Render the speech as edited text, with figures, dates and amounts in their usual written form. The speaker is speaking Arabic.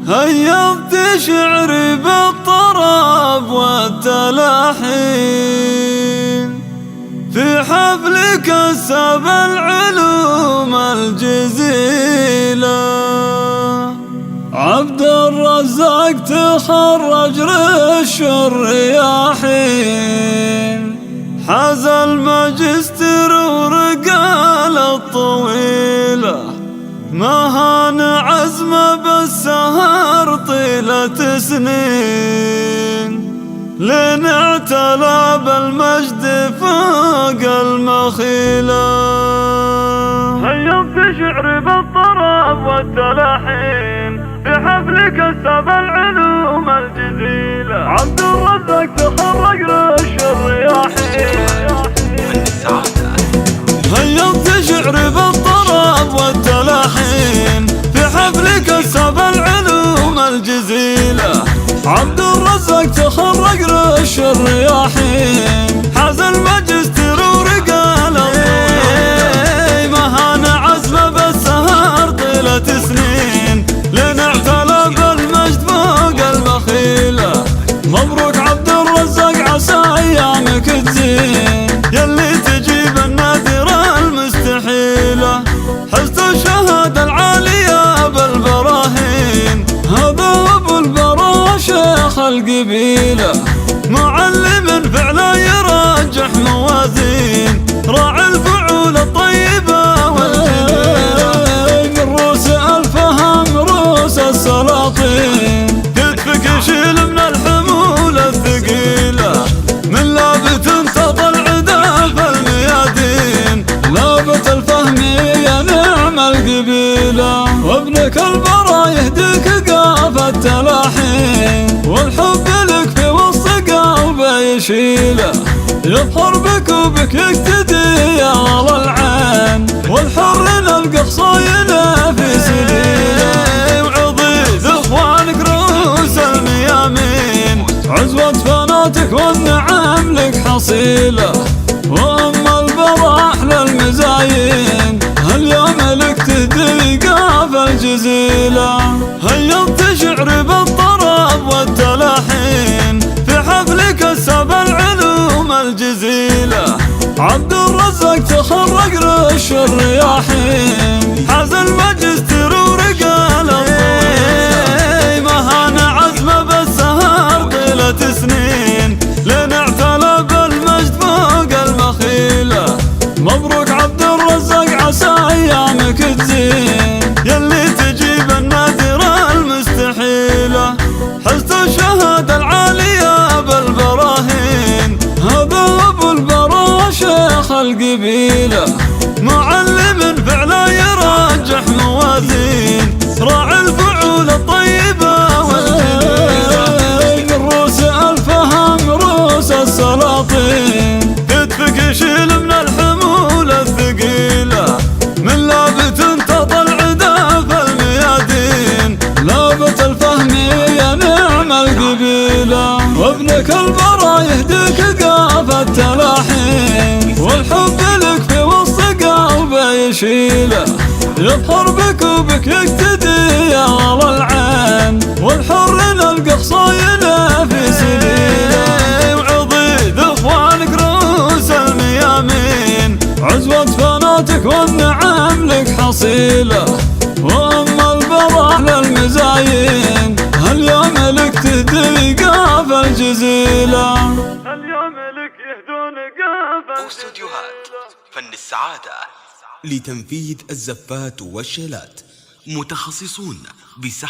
هيضت شعري بالطرب والتلحين في حفل كسب العلوم الجزيلة. عبد الرزاق تخرج رش الرياحين، حاز الماجستير ورقال الطويلة، ما هان عزمه بالسهر طيلة سنين، لين اعتلى بالمجد فوق المخيلة. هيضت شعري بالطرب والتلحين في حفل كسب العلوم الجزيلة. عبد الرزاق تخرج رش الرياحين. هيضت شعري بالطرب والتلحين في حفل كسب العلوم الجزيلة. عبد الرزاق تخرج رش الرياحين، حاز الماجستير ورقال الطويل، ما هان عزمه بالسهر طيلة سنين، لين اعتلى بالمجد فوق المخيلة. مبروك عبد الرزاق عسى ايامك تزين، يلي تجيب النادرة المستحيلة، حزت الشهادة العالية بالبراهين، هذا ابو البرا شيخ القبيلة، معلم فعلا يرجح موازين، راعي الفعول الطيبة والجميلة، من روس الفهم روس السلاطين، كتفك يشيل من الحمول الثقيلة، من لابت تطل عدا في الميادين، لابت الفهم يا نعم القبيلة، وابنك البرا يهديك قاف التلاحين، والحب لك في وسط قلبه يشيله، يظهر بك وبك يقتدي يا ولى العين، والحر نلقى خصايله في سبيله، وعضيد اخوانك رؤوس الميامين، عزوة فناتك والنعم لك حصيله، واما البرا احلى المزايين، هاليوم لك تهدي قاف الجزيلة. هيضت شعري بالطرب والتلحين في حفل كسب العلوم الجزيلة. عبد الرزاق تخرج رش الرياحين، حاز الماجستير ورقال الطويل، ما هان عزمه بالسهر طيلة سنين، لين اعتلى بالمجد فوق المخيلة. مبروك عبد الرزاق عسى ايامك تزين، يلي تجيب النادرة المستحيلة، حزت الشهادة العالية بالبراهين، هذا ابو البرا شيخ القبيلة، معلم فعلا يرجح موازين، راعي الفعول الطيبة والجميلة، من روس الفهم روس السلاطين، كتفك يشيل من الحمول الثقيلة، من لابت تطل عدا في الميادين، لابت الفهم يا نعم القبيلة، وابنك البرا يهديك قاف التلاحين، والحب لك في وسط قلبه يشيله، يظهر بك وبك يقتدي يا ولى العين، والحر نلقى خصايله في سبيله، وعضيد اخوانك رؤوس الميامين، عزوة فناتك والنعم لك حصيله، واما البرا احلى المزايين، هاليوم لك تهدي قاف الجزيلة. اليوم لك يهدون قاف استوديوهات فن السعادة لتنفيذ الزفات والشيلات، متخصصون بسحب